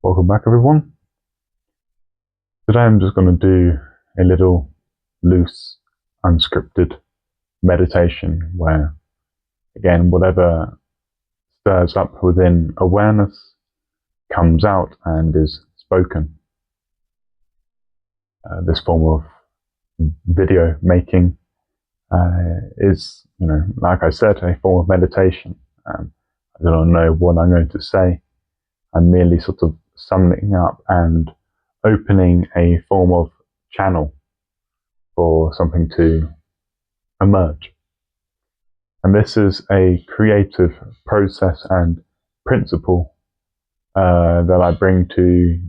Welcome back, everyone. Today I'm just going to do a little loose, unscripted meditation where, again, whatever stirs up within awareness comes out and is spoken. This form of video making is, like I said, a form of meditation. I don't know what I'm going to say. I'm merely sort of summing up and opening a form of channel for something to emerge. And this is a creative process and principle that I bring to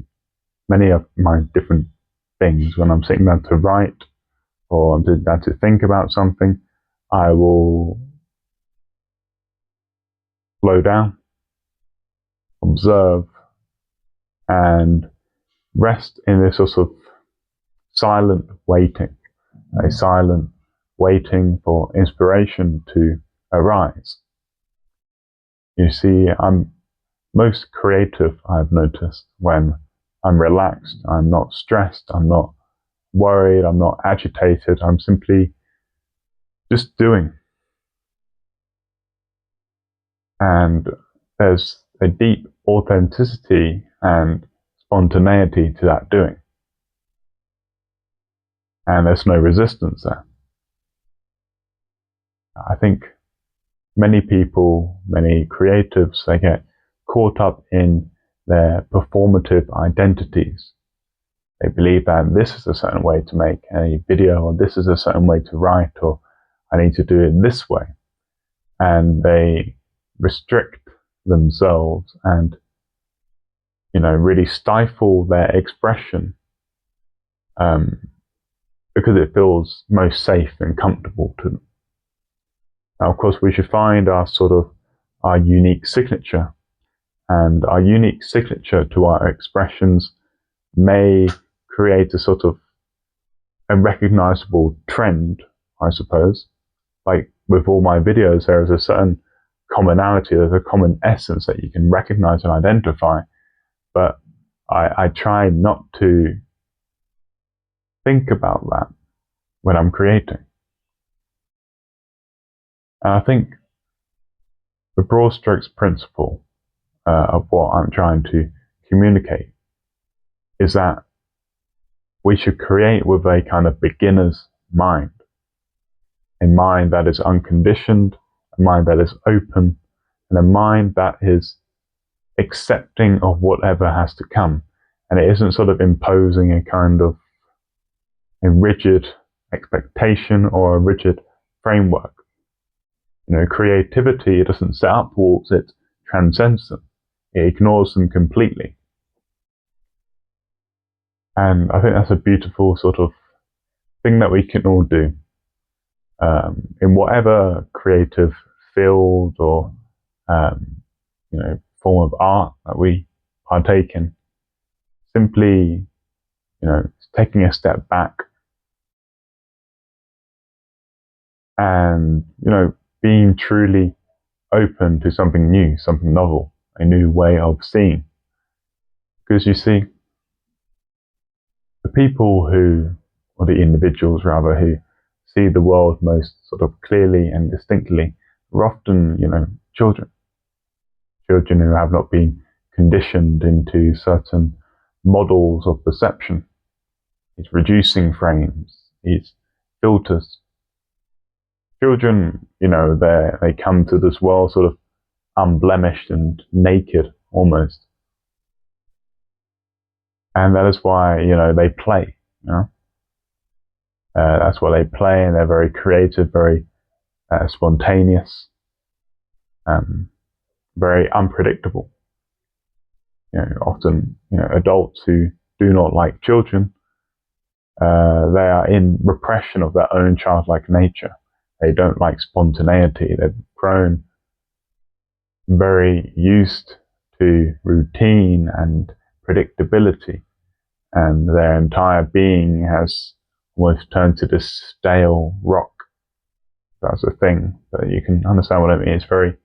many of my different things. When I'm sitting down to write or I'm sitting down to think about something, I will slow down, observe, and rest in this sort of silent waiting, a silent waiting for inspiration to arise. You see, I'm most creative, I've noticed, when I'm relaxed, I'm not stressed, I'm not worried, I'm not agitated, I'm simply just doing. And there's a deep authenticity and spontaneity to that doing. And there's no resistance there. I think many people, many creatives, they get caught up in their performative identities. They believe that this is a certain way to make a video, or this is a certain way to write, or I need to do it this way. And they restrict themselves and really stifle their expression because it feels most safe and comfortable to them. Now, of course, we should find our unique signature, and our unique signature to our expressions may create a recognizable trend, I suppose. Like with all my videos, there is a certain commonality, there's a common essence that you can recognize and identify. But I try not to think about that when I'm creating. And I think the broad strokes principle of what I'm trying to communicate is that we should create with a kind of beginner's mind, a mind that is unconditioned, a mind that is open, and a mind that is accepting of whatever has to come. And it isn't imposing a kind of a rigid expectation or a rigid framework. Creativity, it doesn't set up walls, it transcends them. It ignores them completely. And I think that's a beautiful thing that we can all do. In whatever creative field or form of art that we partake in, simply taking a step back and being truly open to something new, something novel, a new way of seeing. Because you see, the people or the individuals rather, who see the world most clearly and distinctly are often children who have not been conditioned into certain models of perception, these reducing frames, these filters. Children, they come to this world unblemished and naked almost. And that is why, they play, that's why they play, and they're very creative, very spontaneous, very unpredictable. Often, adults who do not like children, they are in repression of their own childlike nature. They don't like spontaneity. They've grown very used to routine and predictability, and their entire being has almost turned to this stale rock. That's a thing, but you can understand what I mean. It's very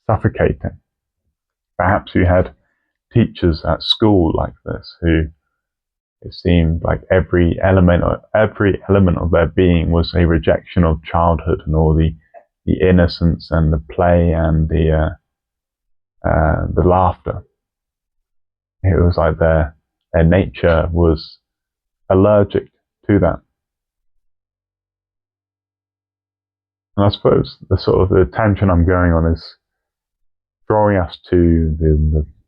suffocating. Perhaps you had teachers at school like this, who it seemed like every element of their being was a rejection of childhood and all the innocence and the play and the laughter. It was like their nature was allergic to that. And I suppose the tangent I'm going on is drawing us to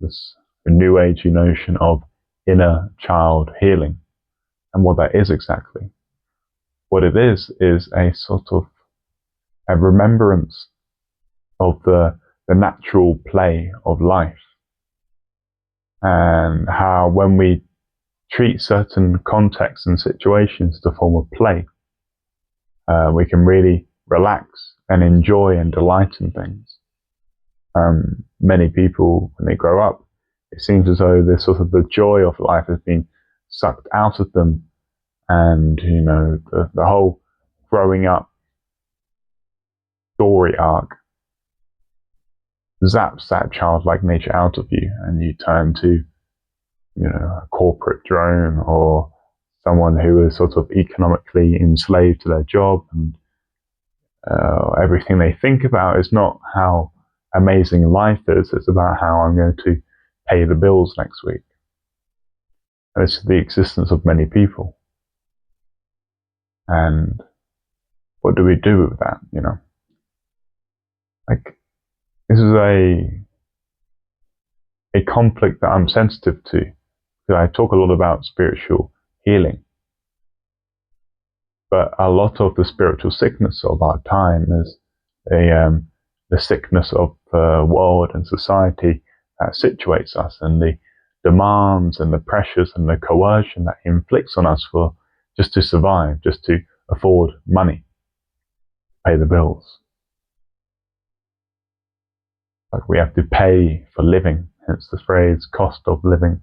this new agey notion of inner child healing, and what that is exactly. What it is a sort of a remembrance of the natural play of life, and how when we treat certain contexts and situations as a form of play, we can really relax and enjoy and delight in things. Many people, when they grow up, it seems as though this sort of the joy of life has been sucked out of them, and the whole growing up story arc zaps that childlike nature out of you, and you turn to a corporate drone or someone who is sort of economically enslaved to their job, and everything they think about is not how amazing life is, it's about how I'm going to pay the bills next week. And it's the existence of many people. And what do we do with that, Like, this is a conflict that I'm sensitive to, because I talk a lot about spiritual healing. But a lot of the spiritual sickness of our time is the sickness of the world and society that situates us, and the demands and the pressures and the coercion that inflicts on us for just to survive, just to afford money, pay the bills. Like, we have to pay for living, hence the phrase cost of living.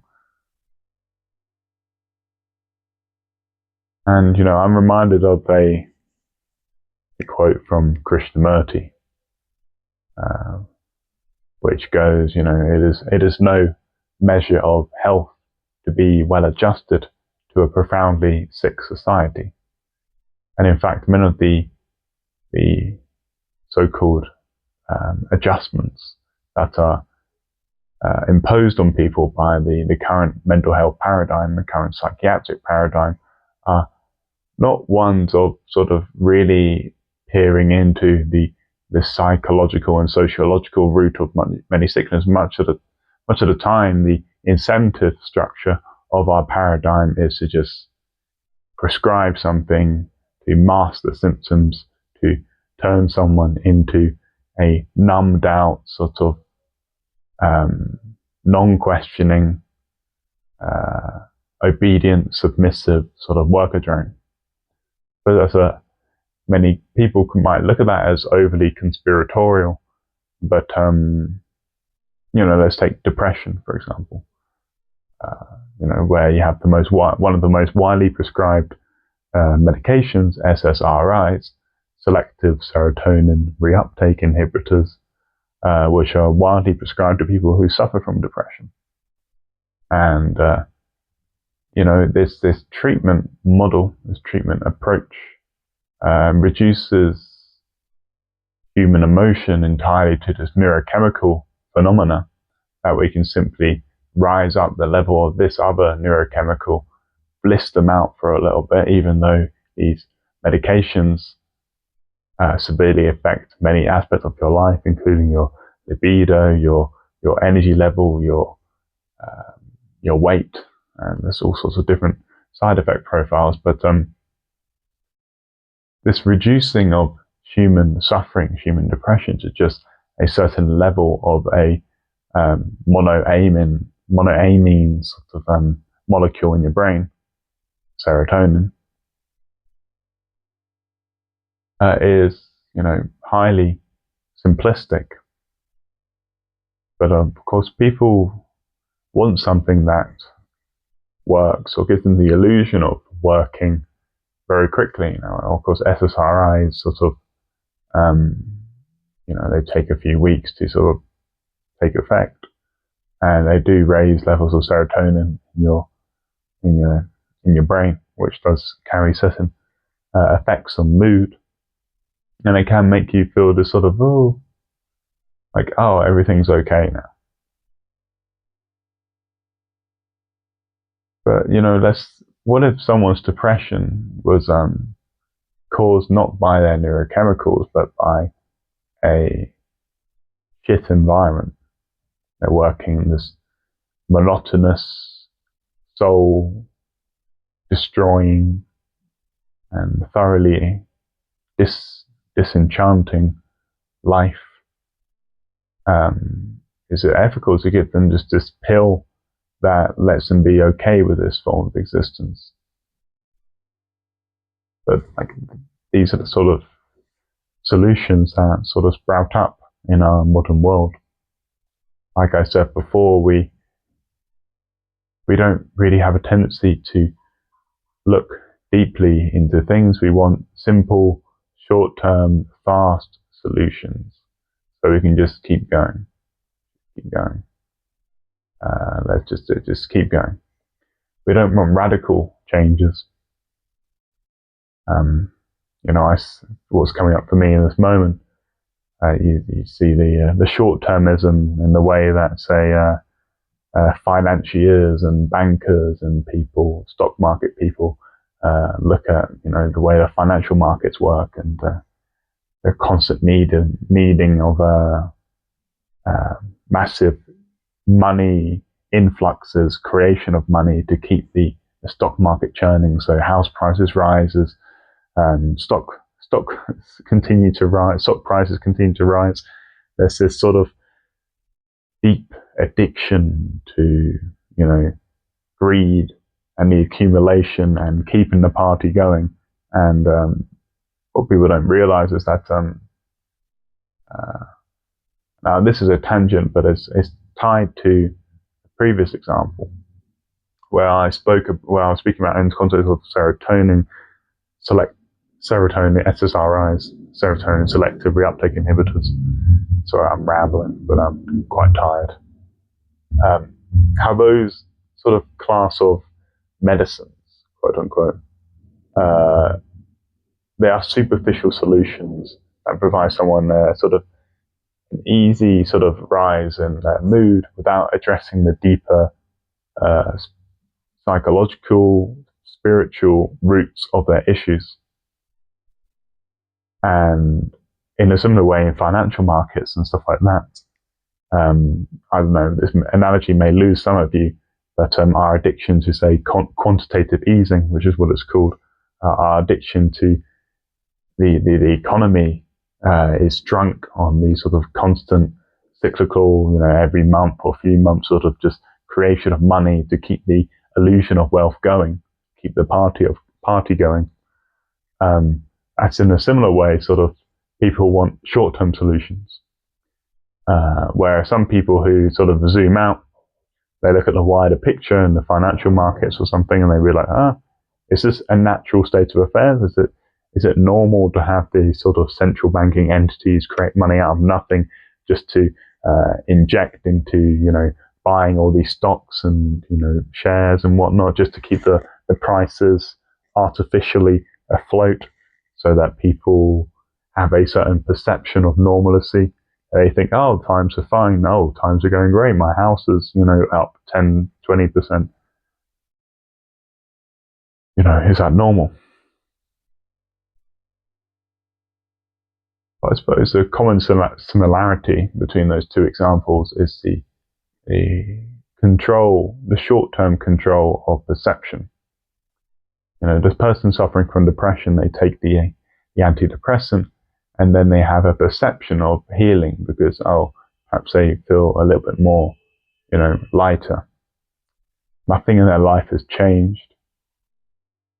And I'm reminded of a quote from Krishnamurti, which goes, it is no measure of health to be well adjusted to a profoundly sick society. And in fact, many of the so-called adjustments that are imposed on people by the current mental health paradigm, the current psychiatric paradigm, are not ones of sort of really peering into the psychological and sociological root of many sickness. Much of the time, the incentive structure of our paradigm is to just prescribe something, to mask the symptoms, to turn someone into a numbed out sort of non-questioning, obedient, submissive sort of worker drone. But many people might look at that as overly conspiratorial. But let's take depression, for example. Where you have one of the most widely prescribed medications, SSRIs, selective serotonin reuptake inhibitors, which are widely prescribed to people who suffer from depression. And this treatment model, this treatment approach, reduces human emotion entirely to this neurochemical phenomena, that we can simply rise up the level of this other neurochemical, bliss them out for a little bit, even though these medications severely affect many aspects of your life, including your libido, your energy level, your weight, and there's all sorts of different side effect profiles. But this reducing of human suffering, human depression, to just a certain level of a monoamine sort of molecule in your brain, serotonin, is highly simplistic. But of course, people want something that works or gives them the illusion of working very quickly. Of course, SSRIs sort of, they take a few weeks to sort of take effect. and they do raise levels of serotonin in your brain, which does carry certain effects on mood, and it can make you feel this sort of everything's okay now. But what if someone's depression was caused not by their neurochemicals, but by a shit environment? They're working in this monotonous, soul destroying and thoroughly disenchanting life. Is it ethical to give them just this pill that lets them be okay with this form of existence? But these are the sort of solutions that sort of sprout up in our modern world. Like I said before, we don't really have a tendency to look deeply into things. We want simple, short-term, fast solutions, so we can just keep going. Let's just keep going. We don't want radical changes. What's coming up for me in this moment, you see the short-termism in the way that, say, financiers and bankers and people, stock market people, look at the way the financial markets work, and the constant needing of massive money influxes, creation of money to keep the stock market churning. So house prices rise as stock continue to rise, stock prices continue to rise. There's this sort of deep addiction to greed and the accumulation and keeping the party going. And what people don't realize is that now this is a tangent, but it's tied to a previous example where I was speaking about in the context of serotonin, SSRIs, serotonin selective reuptake inhibitors. Sorry, I'm rambling, but I'm quite tired. How those sort of class of medicines, quote unquote, they are superficial solutions that provide someone sort of an easy sort of rise in their mood without addressing the deeper psychological, spiritual roots of their issues. And in a similar way in financial markets and stuff like that, I don't know, this analogy may lose some of you, but our addiction to, say, quantitative easing, which is what it's called, our addiction to the economy is drunk on these sort of constant cyclical, every month or few months sort of just creation of money to keep the illusion of wealth going, keep the party going. That's in a similar way, sort of people want short-term solutions, where some people who sort of zoom out, they look at the wider picture in the financial markets or something, and they realize, is this a natural state of affairs? Is it normal to have these sort of central banking entities create money out of nothing just to inject into, buying all these stocks and, shares and whatnot, just to keep the prices artificially afloat so that people have a certain perception of normalcy? They think, times are fine. Times are going great. My house is, up 10, 20%. Is that normal? But I suppose the common similarity between those two examples is the short-term control of perception. This person suffering from depression, they take the antidepressant, and then they have a perception of healing because, perhaps they feel a little bit more, lighter. Nothing in their life has changed,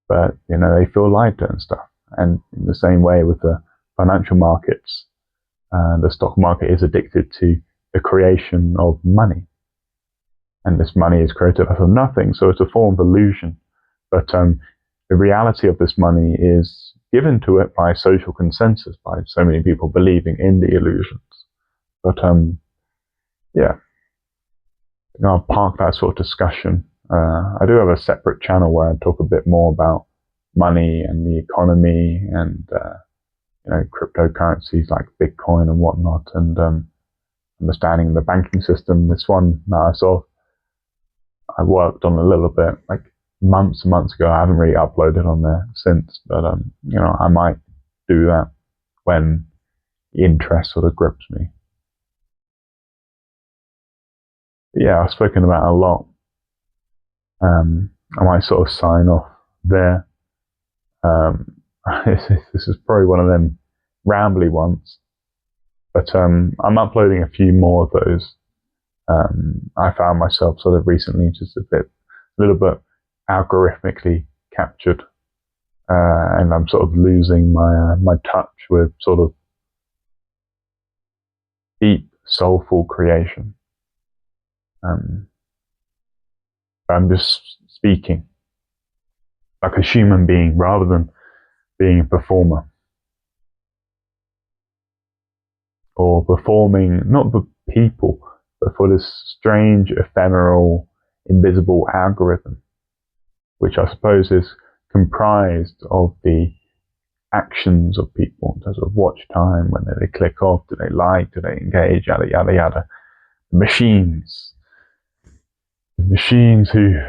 but, they feel lighter and stuff. And in the same way with the financial markets, the stock market is addicted to the creation of money. And this money is created out of nothing, so it's a form of illusion. But the reality of this money is given to it by social consensus, by so many people believing in the illusions. But I'll park that sort of discussion. I do have a separate channel where I talk a bit more about money and the economy and cryptocurrencies like Bitcoin and whatnot, and understanding the banking system. This one that I worked on a little bit, like months and months ago. I haven't really uploaded on there since, but I might do that when the interest sort of grips me. But yeah, I've spoken about it a lot. I might sort of sign off there. This is probably one of them rambly ones, but I'm uploading a few more of those. I found myself sort of recently just a little bit algorithmically captured, and I'm sort of losing my touch with sort of deep, soulful creation. I'm just speaking like a human being rather than being a performer, or performing not for people, but for this strange, ephemeral, invisible algorithm, which I suppose is comprised of the actions of people in terms of watch time, when they click off, do they like, do they engage, yada, yada, yada. The machines who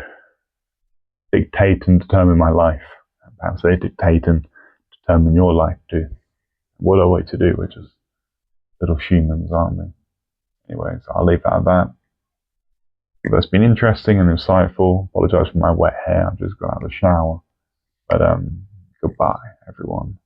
dictate and determine my life. Perhaps they dictate and determine your life too. What are we to do? We're just little humans, aren't we? Anyway, so I'll leave that at that. I think that's been interesting and insightful. Apologise for my wet hair. I've just got out of the shower. But goodbye, everyone.